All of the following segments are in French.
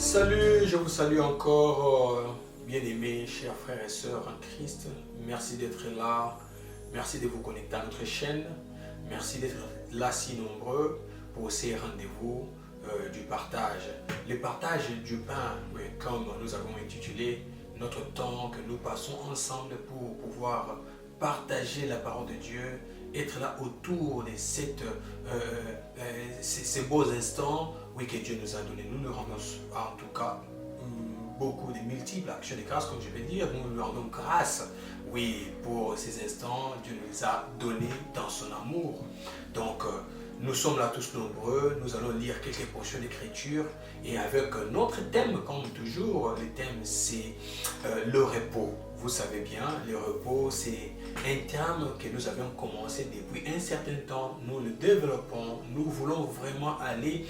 Salut, je vous salue encore, bien-aimés, chers frères et sœurs en Christ. Merci d'être là. Merci de vous connecter à notre chaîne. Merci d'être là si nombreux pour ces rendez-vous du partage. Le partage du pain, oui, comme nous avons intitulé notre temps que nous passons ensemble pour pouvoir partager la parole de Dieu, être là autour de ces beaux instants, oui, que Dieu nous a donné. Nous nous rendons en tout cas beaucoup de multiples actions de grâce, comme je vais dire. Nous nous rendons grâce, oui, pour ces instants. Dieu nous a donné dans son amour. Donc, nous sommes là tous nombreux. Nous allons lire quelques portions d'écriture et avec notre thème, comme toujours, le thème c'est le repos. Vous savez bien, le repos, c'est un terme que nous avions commencé depuis un certain temps. Nous le développons. Nous voulons vraiment aller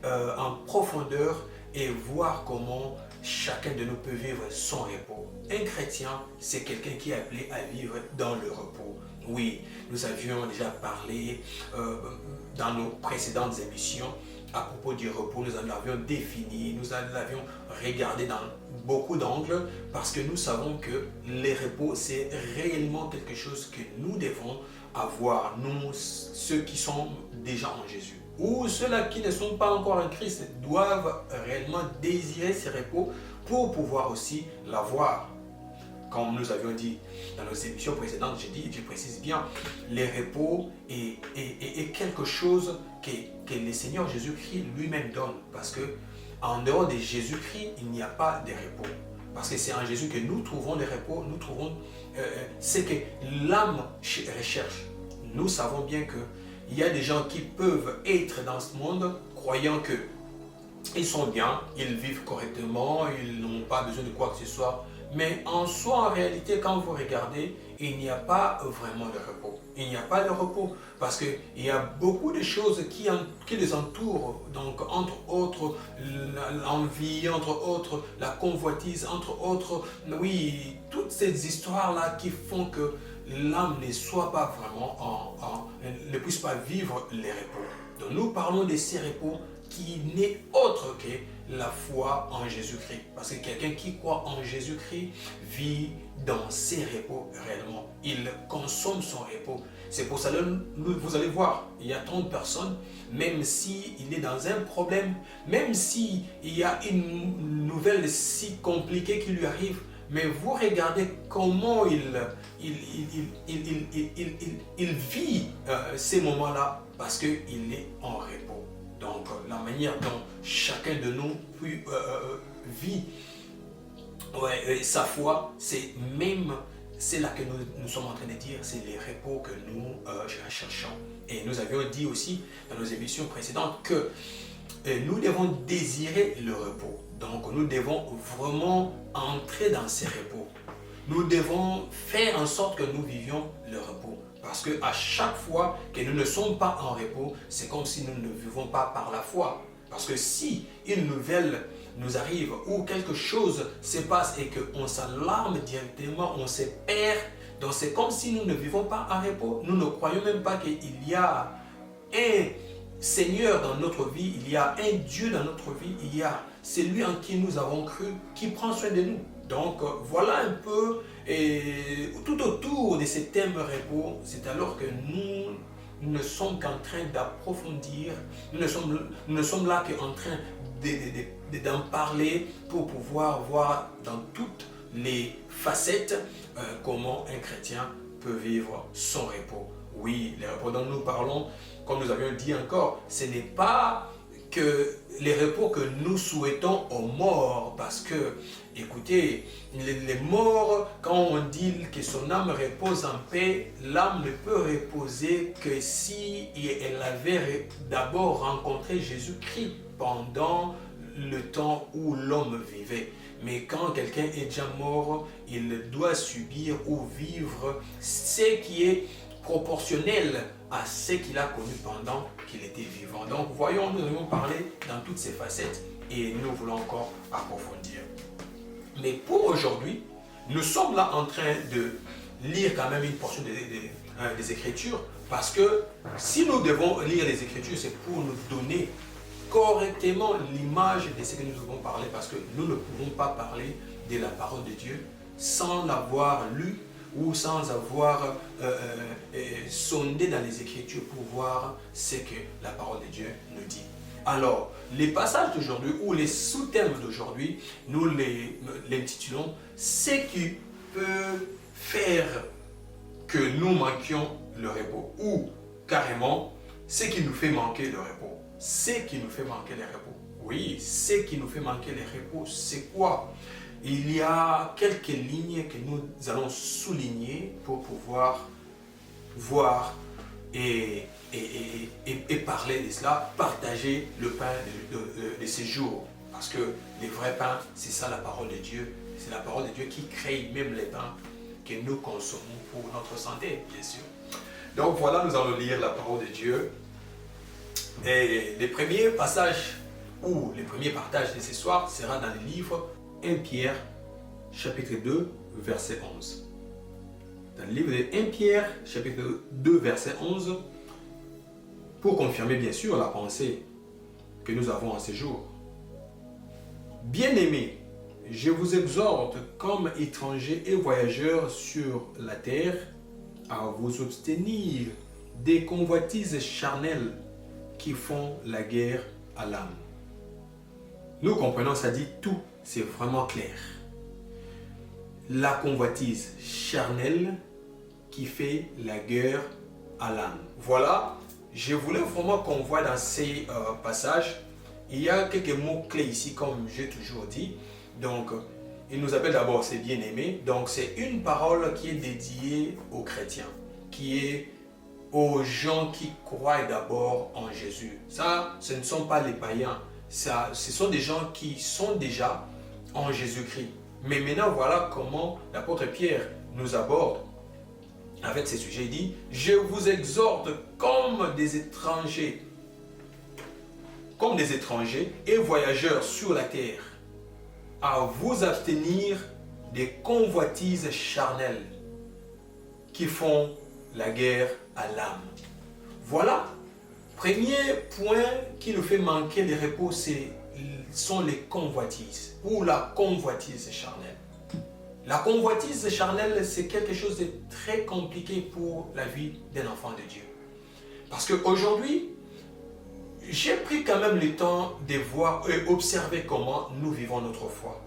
en profondeur et voir comment chacun de nous peut vivre son repos. Un chrétien, c'est quelqu'un qui est appelé à vivre dans le repos. Oui, nous avions déjà parlé dans nos précédentes émissions à propos du repos. Nous en avions défini, nous l'avions regardé dans beaucoup d'angles parce que nous savons que le repos, c'est réellement quelque chose que nous devons avoir, nous, ceux qui sont déjà en Jésus. Ou ceux-là qui ne sont pas encore en Christ doivent réellement désirer ce repos pour pouvoir aussi l'avoir. Comme nous avions dit dans nos émissions précédentes, je précise bien, le repos est quelque chose que le Seigneur Jésus-Christ lui-même donne. Parce que en dehors de Jésus-Christ, il n'y a pas de repos. Parce que c'est en Jésus que nous trouvons le repos, nous trouvons ce que l'âme recherche. Nous savons bien qu'il y a des gens qui peuvent être dans ce monde croyant que ils sont bien, ils vivent correctement, ils n'ont pas besoin de quoi que ce soit. Mais en soi, en réalité, quand vous regardez, il n'y a pas vraiment de repos. Il n'y a pas de repos parce qu'il y a beaucoup de choses qui les entourent. Donc, entre autres, l'envie, entre autres, la convoitise, entre autres, oui, toutes ces histoires-là qui font que l'âme ne soit pas vraiment ne puisse pas vivre les repos. Donc, nous parlons de ces repos qui n'est autre que la foi en Jésus-Christ. Parce que quelqu'un qui croit en Jésus-Christ vit dans ses repos réellement. Il consomme son repos. C'est pour ça que vous allez voir, il y a 30 personnes, même s'il est dans un problème, même s'il y a une nouvelle si compliquée qui lui arrive, mais vous regardez comment il vit ces moments-là parce qu'il est en repos. Donc, la manière dont chacun de nous vit sa foi, c'est là que nous sommes en train de dire, c'est les repos que nous recherchons. Et nous avions dit aussi dans nos émissions précédentes que nous devons désirer le repos. Donc, nous devons vraiment entrer dans ces repos. Nous devons faire en sorte que nous vivions le repos. Parce qu'à chaque fois que nous ne sommes pas en repos, c'est comme si nous ne vivons pas par la foi. Parce que si une nouvelle nous arrive ou quelque chose se passe et qu'on s'alarme directement, on se perd, donc c'est comme si nous ne vivons pas en repos. Nous ne croyons même pas qu'il y a un Seigneur dans notre vie, il y a un Dieu dans notre vie, il y a celui en qui nous avons cru, qui prend soin de nous. Donc voilà un peu, et tout autour de ce thème repos, c'est alors que nous ne sommes qu'en train d'approfondir, nous ne sommes là qu'en train d'en parler pour pouvoir voir dans toutes les facettes comment un chrétien peut vivre son repos. Oui, le repos dont nous parlons, comme nous avions dit encore, ce n'est pas que les repos que nous souhaitons aux morts, parce que, écoutez, les morts, quand on dit que son âme repose en paix, l'âme ne peut reposer que si elle avait d'abord rencontré Jésus-Christ pendant le temps où l'homme vivait. Mais quand quelqu'un est déjà mort, il doit subir ou vivre ce qui est proportionnel à ce qu'il a connu pendant qu'il était vivant. Donc voyons, nous allons parler dans toutes ces facettes et nous voulons encore approfondir. Mais pour aujourd'hui, nous sommes là en train de lire quand même une portion des Écritures parce que si nous devons lire les Écritures, c'est pour nous donner correctement l'image de ce que nous devons parler, parce que nous ne pouvons pas parler de la parole de Dieu sans l'avoir lu ou sans avoir sondé dans les Écritures pour voir ce que la parole de Dieu nous dit. Alors, les passages d'aujourd'hui ou les sous-thèmes d'aujourd'hui, nous l'intitulons « Ce qui peut faire que nous manquions le repos » ou carrément « Ce qui nous fait manquer le repos ». Ce qui nous fait manquer le repos. Oui, ce qui nous fait manquer le repos, c'est quoi? Il y a quelques lignes que nous allons souligner pour pouvoir voir et parler de cela, partager le pain de ces jours. Parce que les vrais pains, c'est ça la parole de Dieu. C'est la parole de Dieu qui crée même les pains que nous consommons pour notre santé, bien sûr. Donc voilà, nous allons lire la parole de Dieu. Et les premiers passages ou les premiers partages de ce soir sera dans le livre 1 Pierre, chapitre 2, verset 11. Dans le livre de 1 Pierre, chapitre 2, verset 11, pour confirmer bien sûr la pensée que nous avons en ces jours. Bien-aimés, je vous exhorte comme étrangers et voyageurs sur la terre à vous abstenir des convoitises charnelles qui font la guerre à l'âme. Nous comprenons, ça dit tout, c'est vraiment clair. La convoitise charnelle qui fait la guerre à l'âme. Voilà, je voulais vraiment qu'on voit dans ces passages, il y a quelques mots clés ici, comme j'ai toujours dit. Donc, il nous appelle d'abord ses bien-aimés. Donc, c'est une parole qui est dédiée aux chrétiens, qui est aux gens qui croient d'abord en Jésus. Ça, ce ne sont pas les païens. Ça, ce sont des gens qui sont déjà en Jésus-Christ. Mais maintenant, voilà comment l'apôtre Pierre nous aborde avec ces sujets. Il dit, je vous exhorte comme des étrangers et voyageurs sur la terre, à vous abstenir des convoitises charnelles qui font la guerre à l'âme. Voilà, premier point qui nous fait manquer le repos, sont les convoitises ou la convoitise charnelle. La convoitise charnelle, c'est quelque chose de très compliqué pour la vie d'un enfant de Dieu. Parce qu'aujourd'hui, j'ai pris quand même le temps de voir et observer comment nous vivons notre foi.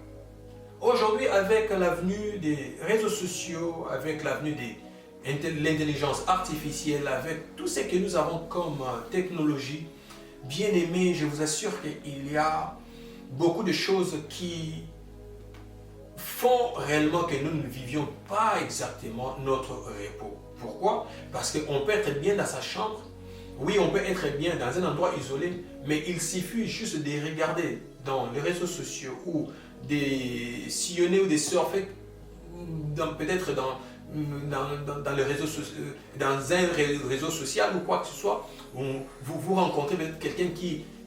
Aujourd'hui, avec l'avenue des réseaux sociaux, avec l'avenue de l'intelligence artificielle, avec tout ce que nous avons comme technologie, bien aimé, je vous assure qu'il y a beaucoup de choses qui font réellement que nous ne vivions pas exactement notre repos. Pourquoi? Parce qu'on peut être bien dans sa chambre, oui, on peut être bien dans un endroit isolé, mais il suffit juste de regarder dans les réseaux sociaux ou de sillonner ou de surfer peut-être dans le réseau, dans un réseau social ou quoi que ce soit, vous rencontrez quelqu'un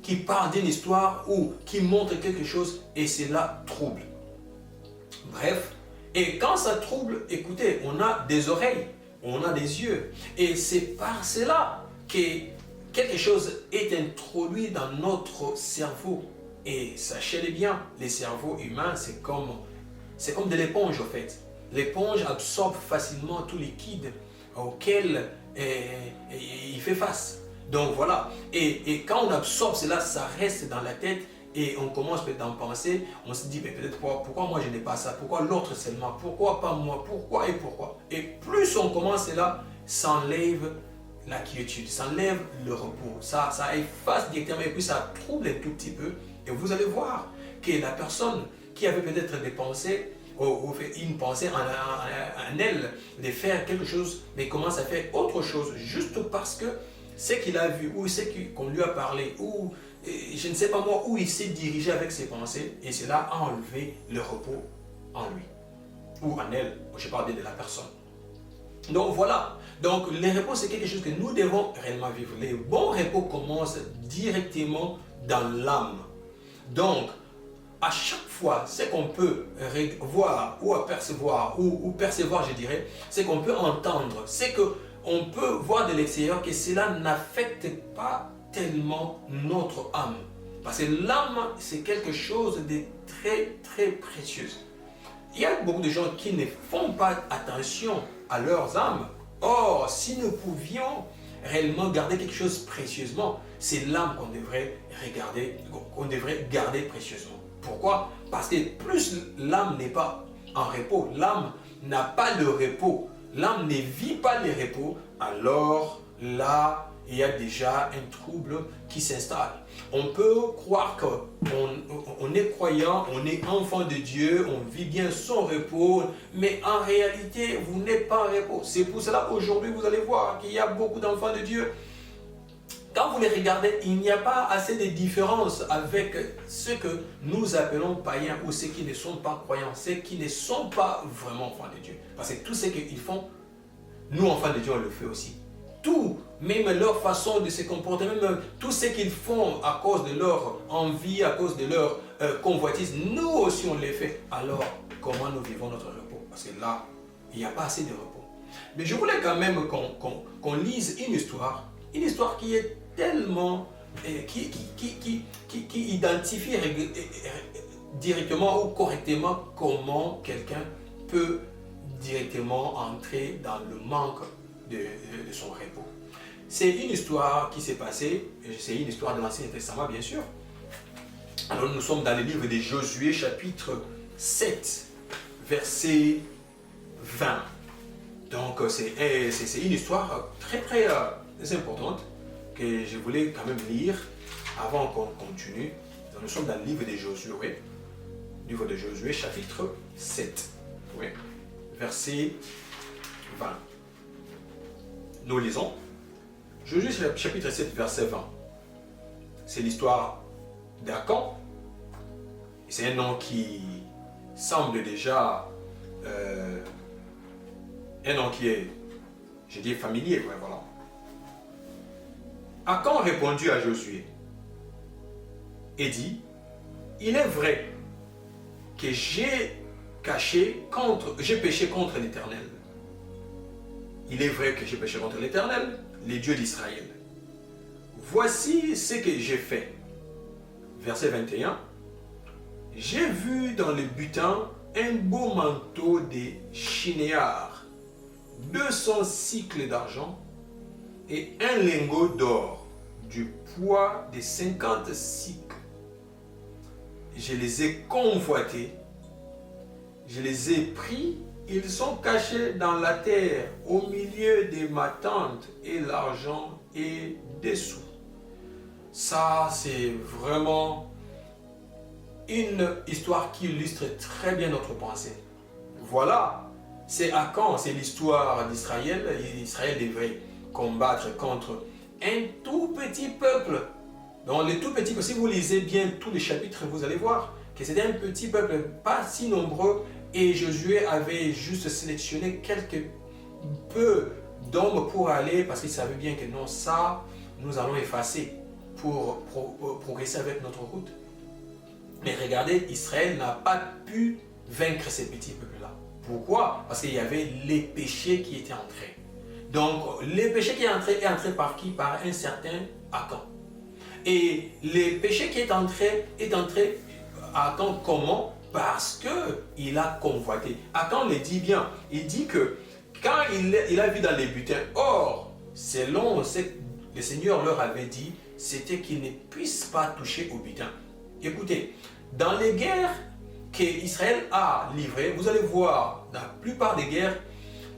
qui parle d'une histoire ou qui montre quelque chose et cela trouble. Bref, et quand ça trouble, écoutez, on a des oreilles, on a des yeux et c'est par cela que quelque chose est introduit dans notre cerveau. Et sachez-le bien, les cerveaux humains, c'est comme de l'éponge en fait. L'éponge absorbe facilement tout liquide auquel il fait face. Donc voilà, et quand on absorbe cela, ça reste dans la tête et on commence peut-être à en penser, on se dit peut-être pourquoi moi je n'ai pas ça, pourquoi l'autre seulement, pourquoi pas moi, pourquoi et pourquoi. Et plus on commence cela, ça enlève la quiétude, ça enlève le repos, ça efface directement et puis ça trouble un tout petit peu. Et vous allez voir que la personne qui avait peut-être des pensées, ou une pensée en elle de faire quelque chose, mais commence à faire autre chose juste parce que ce qu'il a vu ou ce qu'on lui a parlé ou je ne sais pas moi où il s'est dirigé avec ses pensées et cela a enlevé le repos en lui ou en elle, je parle de la personne. Donc voilà, donc le repos c'est quelque chose que nous devons réellement vivre. Les bons repos commencent directement dans l'âme. Donc à chaque fois, ce qu'on peut voir ou apercevoir, ou percevoir, je dirais, c'est qu'on peut entendre, c'est qu'on peut voir de l'extérieur que cela n'affecte pas tellement notre âme. Parce que l'âme, c'est quelque chose de très, très précieux. Il y a beaucoup de gens qui ne font pas attention à leurs âmes. Or, si nous pouvions réellement garder quelque chose précieusement, c'est l'âme qu'on devrait garder précieusement. Pourquoi? Parce que plus l'âme n'est pas en repos, l'âme n'a pas de repos, l'âme ne vit pas le repos, alors là, il y a déjà un trouble qui s'installe. On peut croire qu'on est croyant, on est enfant de Dieu, on vit bien son repos, mais en réalité, vous n'êtes pas en repos. C'est pour cela aujourd'hui, vous allez voir qu'il y a beaucoup d'enfants de Dieu. Quand vous les regardez, il n'y a pas assez de différence avec ceux que nous appelons païens ou ceux qui ne sont pas croyants, ceux qui ne sont pas vraiment enfants de Dieu. Parce que tout ce qu'ils font, nous, enfants de Dieu, on le fait aussi. Tout, même leur façon de se comporter, même tout ce qu'ils font à cause de leur envie, à cause de leur convoitise, nous aussi on les fait. Alors, comment nous vivons notre repos? Parce que là, il n'y a pas assez de repos. Mais je voulais quand même qu'on lise une histoire qui est tellement, qui identifie directement ou correctement comment quelqu'un peut directement entrer dans le manque de son repos. C'est une histoire qui s'est passée, c'est une histoire de l'Ancien Testament bien sûr. Alors nous sommes dans le livre de Josué chapitre 7, verset 20. Donc c'est une histoire très très importante que je voulais quand même lire avant qu'on continue. Donc, nous sommes dans le livre de Josué, chapitre 7, oui, verset 20. Nous lisons Josué chapitre 7, verset 20. C'est l'histoire d'Akan. C'est un nom qui semble déjà un nom qui est, je dis, familier. Ouais, voilà. Akan répondit à Josué et dit, il est vrai que j'ai péché contre l'Éternel. Il est vrai que j'ai péché contre l'Éternel, le Dieu d'Israël. Voici ce que j'ai fait. Verset 21. J'ai vu dans le butin un beau manteau de chinéar, 200 cycles d'argent et un lingot d'or du poids de 50 cycles. Je les ai convoités, je les ai pris, ils sont cachés dans la terre au milieu de ma tente et l'argent est dessous. Ça, c'est vraiment une histoire qui illustre très bien notre pensée. Voilà, c'est Akan, c'est l'histoire d'Israël. Israël devrait combattre contre un tout petit peuple. Donc les tout petits, si vous lisez bien tous les chapitres, vous allez voir que c'était un petit peuple, pas si nombreux, et Josué avait juste sélectionné quelques peu d'hommes pour aller, parce qu'il savait bien que non, ça, nous allons effacer pour progresser avec notre route. Mais regardez, Israël n'a pas pu vaincre ces petits peuples-là. Pourquoi? Parce qu'il y avait les péchés qui étaient entrés. Donc, les péchés qui est entré par qui? Par un certain Akan. Et les péchés qui est entré à Akan comment? Parce qu'il a convoité. Akan le dit bien. Il dit que quand il a vu dans les butins, or, selon ce que le Seigneur leur avait dit, c'était qu'ils ne puissent pas toucher au butin. Écoutez, dans les guerres qu'Israël a livrées, vous allez voir, dans la plupart des guerres,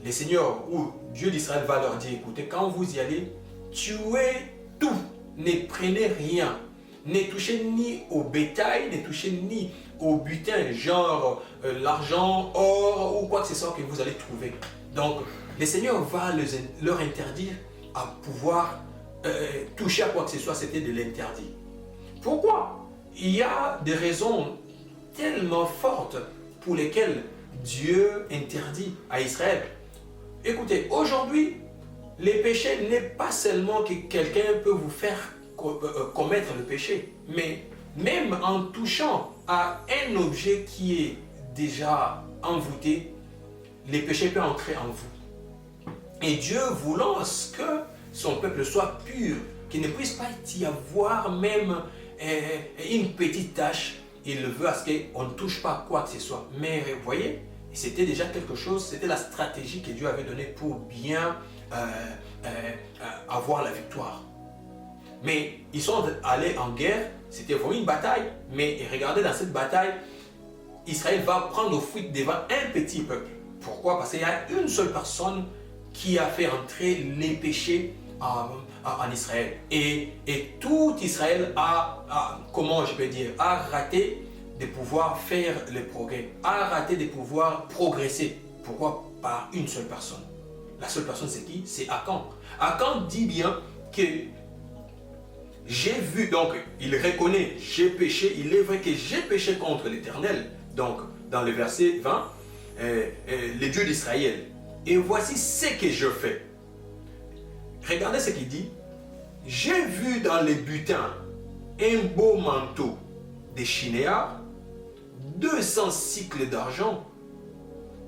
le Seigneur ou Dieu d'Israël va leur dire, écoutez, quand vous y allez, tuez tout, ne prenez rien, ne touchez ni au bétail, ne touchez ni au butin, genre l'argent, or ou quoi que ce soit que vous allez trouver. Donc, le Seigneur va leur interdire à pouvoir toucher à quoi que ce soit, c'était de l'interdit. Pourquoi? Il y a des raisons tellement fortes pour lesquelles Dieu interdit à Israël. Écoutez, aujourd'hui, les péchés n'est pas seulement que quelqu'un peut vous faire commettre le péché, mais même en touchant à un objet qui est déjà envoûté, les péchés peuvent entrer en vous. Et Dieu voulant que son peuple soit pur, qu'il ne puisse pas y avoir même une petite tâche, il veut à ce qu'on ne touche pas à quoi que ce soit. Mais vous voyez, c'était déjà quelque chose, c'était la stratégie que Dieu avait donnée pour bien avoir la victoire. Mais ils sont allés en guerre, c'était vraiment une bataille. Mais regardez, dans cette bataille, Israël va prendre fuite devant un petit peuple. Pourquoi? Parce qu'il y a une seule personne qui a fait entrer les péchés en Israël. Et tout Israël comment je peux dire, a raté de pouvoir faire le progrès, a raté de pouvoir progresser. Pourquoi? Par une seule personne. La seule personne, c'est qui? C'est Akan. Akan dit bien que j'ai vu, donc il reconnaît, j'ai péché, il est vrai que j'ai péché contre l'Éternel. Donc, dans le verset 20, les dieux d'Israël. Et voici ce que je fais. Regardez ce qu'il dit. J'ai vu dans les butins un beau manteau de chinéar, 200 cycles d'argent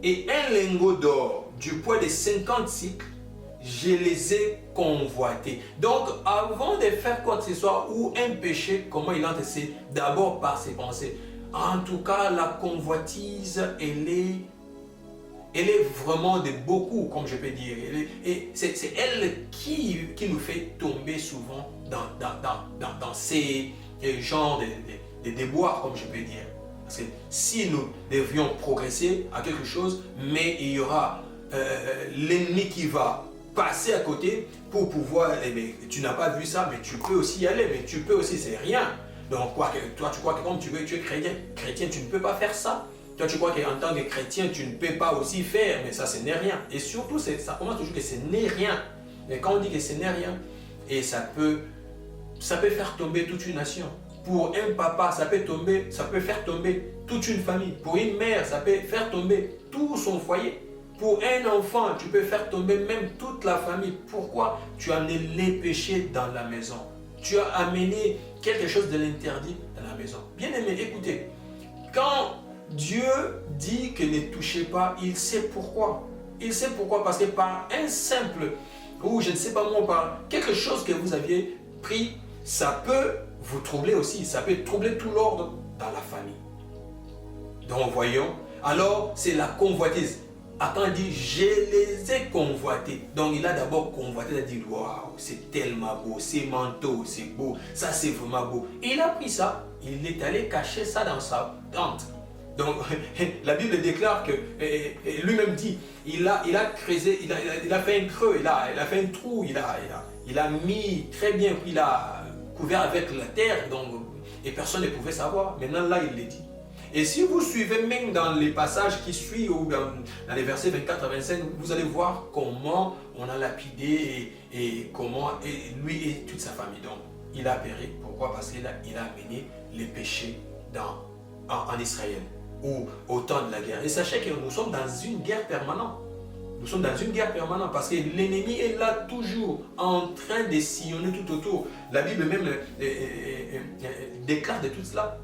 et un lingot d'or du poids de 50 cycles. Je les ai convoités. Donc, avant de faire quoi que ce soit ou un péché, comment il entre, c'est d'abord par ses pensées. En tout cas, la convoitise, elle est vraiment de beaucoup, comme je peux dire. Et c'est elle qui nous fait tomber souvent dans ces genres de déboires, comme je peux dire. Parce que si nous devions progresser à quelque chose, mais il y aura l'ennemi qui va passer à côté pour pouvoir, tu n'as pas vu ça, mais tu peux aussi y aller, mais tu peux aussi, c'est rien. Donc, toi, tu crois que comme tu es chrétien, tu ne peux pas faire ça. Toi, tu crois qu'en tant que chrétien, tu ne peux pas aussi faire, mais ça, ce n'est rien. Et surtout, ça commence toujours que ce n'est rien. Mais quand on dit que ce n'est rien, et ça peut faire tomber toute une nation. Pour un papa, ça peut faire tomber toute une famille. Pour une mère, ça peut faire tomber tout son foyer. Pour un enfant, tu peux faire tomber même toute la famille. Pourquoi? Tu as amené les péchés dans la maison. Tu as amené quelque chose de l'interdit dans la maison. Bien aimé, écoutez, quand Dieu dit que ne touchez pas, il sait pourquoi. Il sait pourquoi, parce que par un simple, ou je ne sais pas moi, par quelque chose que vous aviez pris, ça peut vous troubler aussi. Ça peut troubler tout l'ordre dans la famille. Donc voyons, alors c'est la convoitise. Quand il dit, je les ai convoités. Donc il a d'abord convoité, il a dit, waouh, c'est tellement beau, ces manteaux, c'est beau, ça c'est vraiment beau. Et il a pris ça, il est allé cacher ça dans sa tente. Donc la Bible déclare que, lui-même dit, il a creusé, il a fait un creux, il a fait un trou, il a mis très bien, puis il a couvert avec la terre, donc, et personne ne pouvait savoir. Maintenant là, il le dit. Et si vous suivez même dans les passages qui suivent, ou dans les versets 24 à 25, vous allez voir comment on a lapidé et comment lui et toute sa famille. Donc, il a péri. Pourquoi? Parce qu'il a amené les péchés en Israël, ou au temps de la guerre. Et sachez que nous sommes dans une guerre permanente. Nous sommes dans une guerre permanente parce que l'ennemi est là toujours en train de sillonner tout autour. La Bible même déclare de tout cela.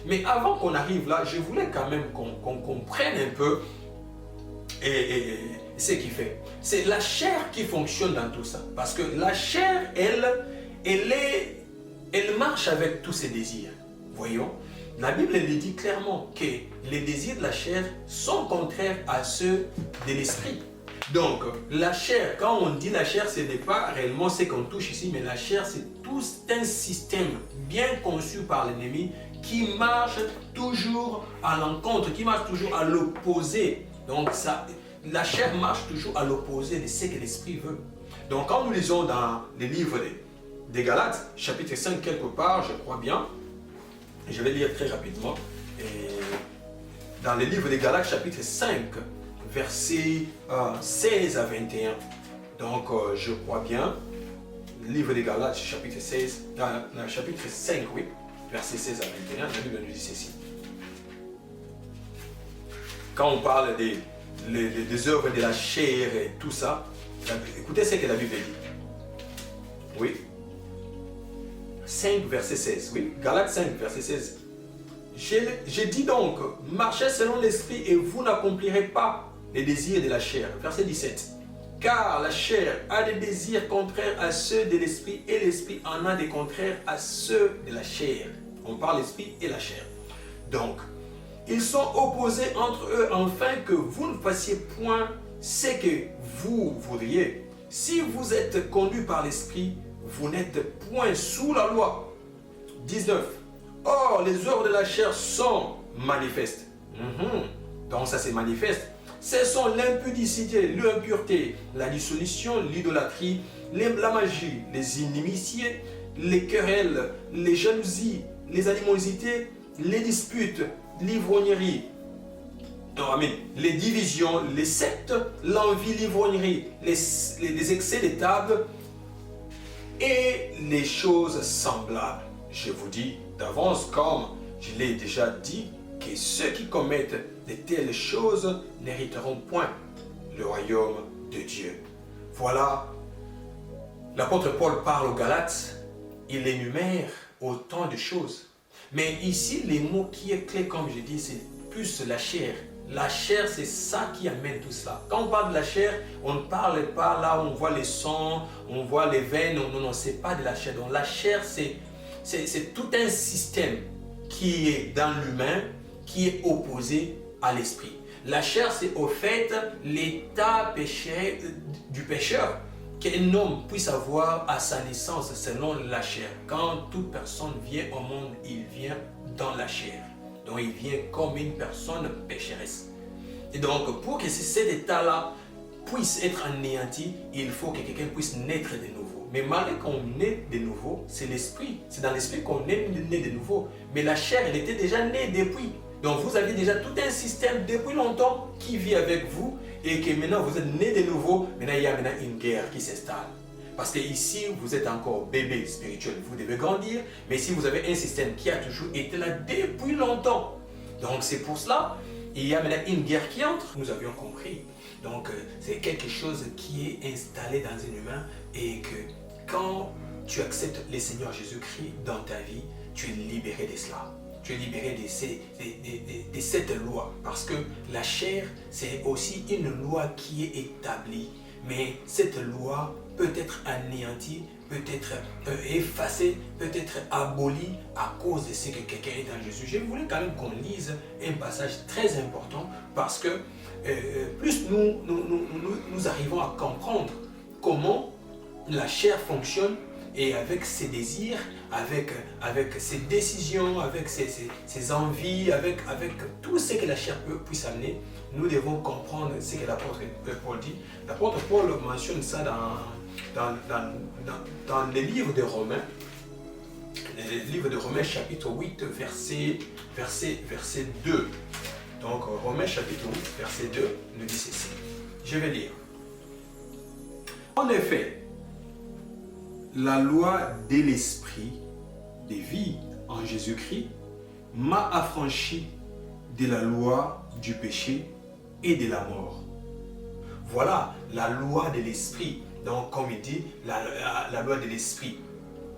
Mais avant qu'on arrive là, je voulais quand même qu'on comprenne un peu ce qu'il fait. C'est la chair qui fonctionne dans tout ça. Parce que la chair, elle marche avec tous ses désirs. Voyons, la Bible elle dit clairement que les désirs de la chair sont contraires à ceux de l'esprit. Donc, la chair, quand on dit la chair, ce n'est pas réellement ce qu'on touche ici, mais la chair, c'est tout un système bien conçu par l'ennemi qui marche toujours à l'encontre, qui marche toujours à l'opposé. Donc, la chair marche toujours à l'opposé de ce que l'esprit veut. Donc, quand nous lisons dans les livres des Galates, chapitre 5, quelque part, je crois bien, je vais lire très rapidement, dans les livres des Galates, chapitre 5, versets 16 à 21. Donc, je crois bien, le livre des Galates, chapitre 5, oui, versets 16 à 21, la Bible nous dit ceci. Quand on parle des œuvres de la chair et tout ça, écoutez ce que la Bible dit. Oui. 5, verset 16. Oui, Galates 5, verset 16. J'ai dit donc, marchez selon l'esprit et vous n'accomplirez pas les désirs de la chair. Verset 17. Car la chair a des désirs contraires à ceux de l'esprit et l'esprit en a des contraires à ceux de la chair. On parle l'esprit et la chair. Donc, ils sont opposés entre eux afin que vous ne fassiez point ce que vous voudriez. Si vous êtes conduit par l'esprit, vous n'êtes point sous la loi. 19. Or, les œuvres de la chair sont manifestes. Donc ça c'est manifeste. Ce sont l'impudicité, l'impureté, la dissolution, l'idolâtrie, la magie, les inimitiés, les querelles, les jalousies, les animosités, les disputes, l'ivrognerie, les divisions, les sectes, l'envie, l'ivrognerie, les excès de table et les choses semblables. Je vous dis d'avance, comme je l'ai déjà dit, que ceux qui commettent de telles choses n'hériteront point le royaume de Dieu. Voilà, l'apôtre Paul parle aux Galates, il énumère autant de choses. Mais ici, les mots qui est clé, comme je dis, c'est plus la chair. La chair, c'est ça qui amène tout ça. Quand on parle de la chair, on ne parle pas là où on voit les sangs, on voit les veines. Non, non, c'est pas de la chair. Donc la chair, c'est tout un système qui est dans l'humain, qui est opposé à l'esprit. La chair, c'est au fait l'état péché du pécheur qu'un homme puisse avoir à sa naissance selon la chair. Quand toute personne vient au monde, il vient dans la chair. Donc il vient comme une personne pécheresse. Et donc pour que cet état-là puisse être anéanti, il faut que quelqu'un puisse naître de nouveau. Mais malgré qu'on naît de nouveau, c'est l'esprit. C'est dans l'esprit qu'on est né de nouveau. Mais la chair, elle était déjà née depuis. Donc vous avez déjà tout un système depuis longtemps qui vit avec vous et que maintenant vous êtes né de nouveau. Maintenant il y a une guerre qui s'installe. Parce que ici vous êtes encore bébé spirituel, vous devez grandir. Mais si vous avez un système qui a toujours été là depuis longtemps. Donc c'est pour cela, il y a maintenant une guerre qui entre. Nous avions compris. Donc c'est quelque chose qui est installé dans un humain et que quand tu acceptes le Seigneur Jésus-Christ dans ta vie, tu es libéré de cela. Tu es libéré de cette loi. Parce que la chair, c'est aussi une loi qui est établie. Mais cette loi peut être anéantie, peut être effacée, peut être abolie à cause de ce que quelqu'un est en Jésus. Je voulais quand même qu'on lise un passage très important parce que plus nous arrivons à comprendre comment la chair fonctionne et avec ses désirs, avec ses décisions, avec ses envies, avec tout ce que la chair puisse amener, nous devons comprendre ce que l'apôtre Paul dit. L'apôtre Paul mentionne ça dans les livres de Romains, chapitre 8, verset 2. Donc Romains chapitre 8, verset 2 nous dit ceci. Je vais lire. En effet, la loi de l'esprit de vie en Jésus-Christ m'a affranchi de la loi du péché et de la mort. Voilà la loi de l'esprit. Donc comme il dit, la loi de l'esprit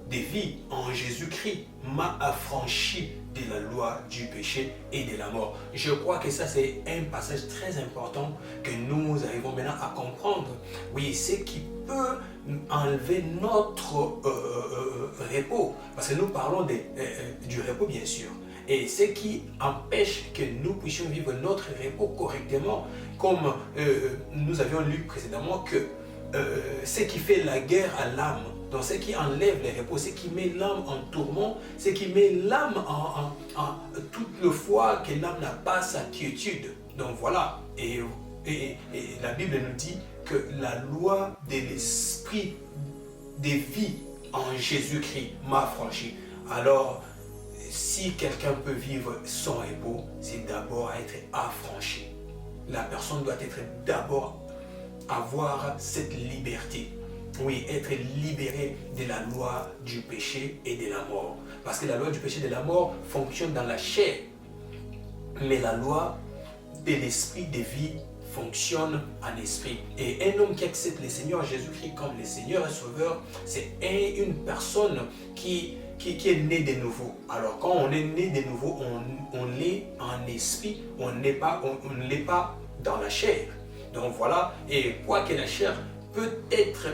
de vie en Jésus-Christ m'a affranchi de la loi du péché et de la mort. Je crois que ça c'est un passage très important que nous arrivons maintenant à comprendre. Oui, c'est qui peut enlever notre repos. Parce que nous parlons du repos bien sûr. Et ce qui empêche que nous puissions vivre notre repos correctement, comme nous avions lu précédemment que ce qui fait la guerre à l'âme, donc ce qui enlève le repos, ce qui met l'âme en tourment, ce qui met l'âme en toute le fois que l'âme n'a pas sa quiétude. Donc voilà, et la Bible nous dit que la loi de l'esprit de vie en Jésus-Christ m'a affranchi. Alors, si quelqu'un peut vivre son repos, c'est d'abord être affranchi. La personne doit être d'abord avoir cette liberté. Oui, être libéré de la loi du péché et de la mort. Parce que la loi du péché et de la mort fonctionne dans la chair. Mais la loi de l'esprit de vie fonctionne en esprit. Et un homme qui accepte le Seigneur Jésus-Christ comme le Seigneur et Sauveur, c'est une personne qui est né de nouveau. Alors quand on est né de nouveau, on l'est en esprit, on ne l'est pas dans la chair. Donc voilà, et quoi que la chair peut être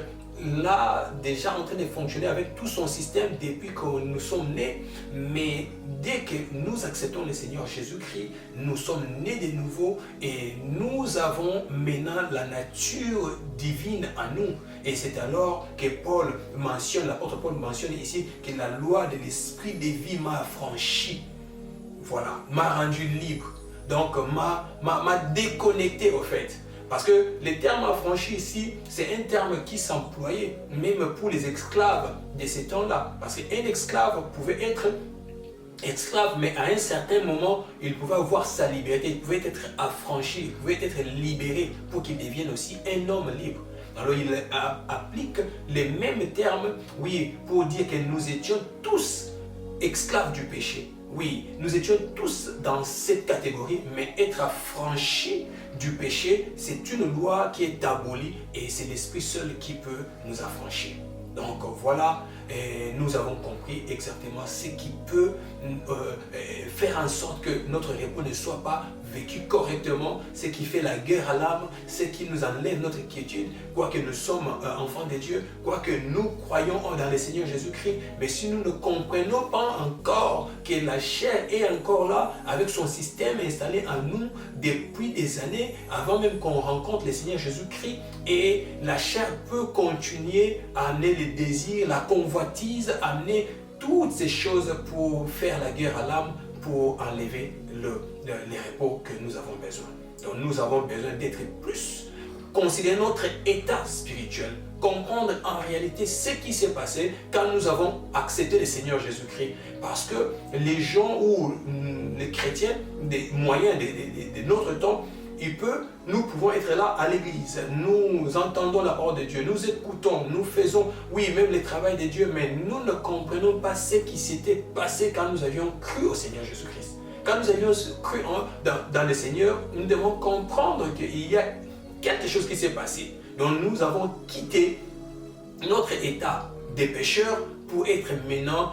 là déjà en train de fonctionner avec tout son système depuis que nous sommes nés, mais dès que nous acceptons le Seigneur Jésus-Christ, nous sommes nés de nouveau et nous avons maintenant la nature divine en nous. Et c'est alors que l'apôtre Paul mentionne ici que la loi de l'esprit de vie m'a affranchi. Voilà, m'a rendu libre. Donc m'a déconnecté au fait. Parce que le terme affranchi ici, c'est un terme qui s'employait même pour les esclaves de ces temps-là. Parce qu'un esclave pouvait être esclave, mais à un certain moment, il pouvait avoir sa liberté, il pouvait être affranchi, il pouvait être libéré pour qu'il devienne aussi un homme libre. Alors il applique les mêmes termes, oui, pour dire que nous étions tous esclaves du péché. Oui, nous étions tous dans cette catégorie, mais être affranchi du péché, c'est une loi qui est abolie et c'est l'Esprit seul qui peut nous affranchir. Donc voilà, nous avons compris exactement ce qui peut faire en sorte que notre repos ne soit pas vécu correctement, ce qui fait la guerre à l'âme, ce qui nous enlève notre quiétude, quoique nous sommes enfants de Dieu, quoique nous croyons dans le Seigneur Jésus-Christ, mais si nous ne comprenons pas encore que la chair est encore là, avec son système installé en nous depuis des années, avant même qu'on rencontre le Seigneur Jésus-Christ, et la chair peut continuer à amener les désirs, la convoitise, amener toutes ces choses pour faire la guerre à l'âme, pour enlever les repos que nous avons besoin. Donc nous avons besoin d'être plus, considérer notre état spirituel, comprendre en réalité ce qui s'est passé quand nous avons accepté le Seigneur Jésus-Christ. Parce que les gens ou les chrétiens, des moyens de notre temps, nous pouvons être là à l'église, nous entendons la parole de Dieu, nous écoutons, nous faisons, oui, même le travail de Dieu, mais nous ne comprenons pas ce qui s'était passé quand nous avions cru au Seigneur Jésus-Christ. Quand nous avions cru dans le Seigneur, nous devons comprendre qu'il y a quelque chose qui s'est passé. Donc nous avons quitté notre état de pécheurs pour être maintenant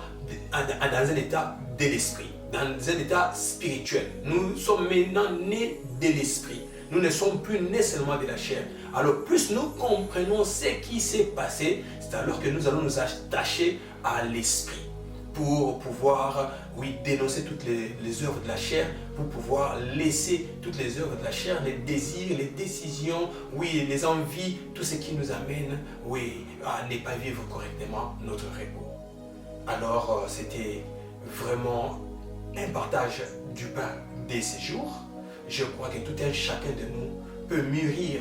dans un état de l'esprit, dans un état spirituel. Nous sommes maintenant nés de l'esprit. Nous ne sommes plus nés seulement de la chair. Alors plus nous comprenons ce qui s'est passé, c'est alors que nous allons nous attacher à l'esprit pour pouvoir, oui, dénoncer toutes les œuvres de la chair, pour pouvoir laisser toutes les œuvres de la chair, les désirs, les décisions, oui, les envies, tout ce qui nous amène, oui, à ne pas vivre correctement notre repos. Alors, c'était vraiment un partage du pain de ces jours. Je crois que tout un chacun de nous peut mûrir,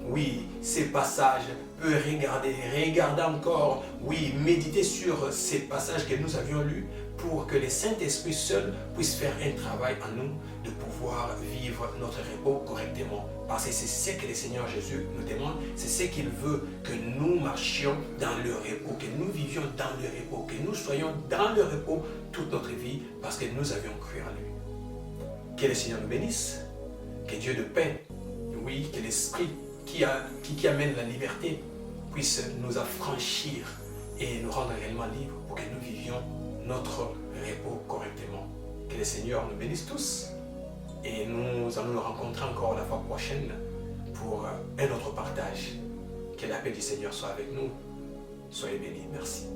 oui, ces passages, peut regarder encore, oui, méditer sur ces passages que nous avions lus pour que le Saint-Esprit seul puisse faire un travail en nous de pouvoir vivre notre repos correctement. Parce que c'est ce que le Seigneur Jésus nous demande, c'est ce qu'il veut, que nous marchions dans le repos, que nous vivions dans le repos, que nous soyons dans le repos toute notre vie parce que nous avions cru en lui. Que le Seigneur nous bénisse, que Dieu de paix, oui, que l'Esprit qui amène la liberté puisse nous affranchir et nous rendre réellement libres pour que nous vivions notre repos correctement. Que le Seigneur nous bénisse tous et nous allons nous rencontrer encore la fois prochaine pour un autre partage. Que la paix du Seigneur soit avec nous. Soyez bénis. Merci.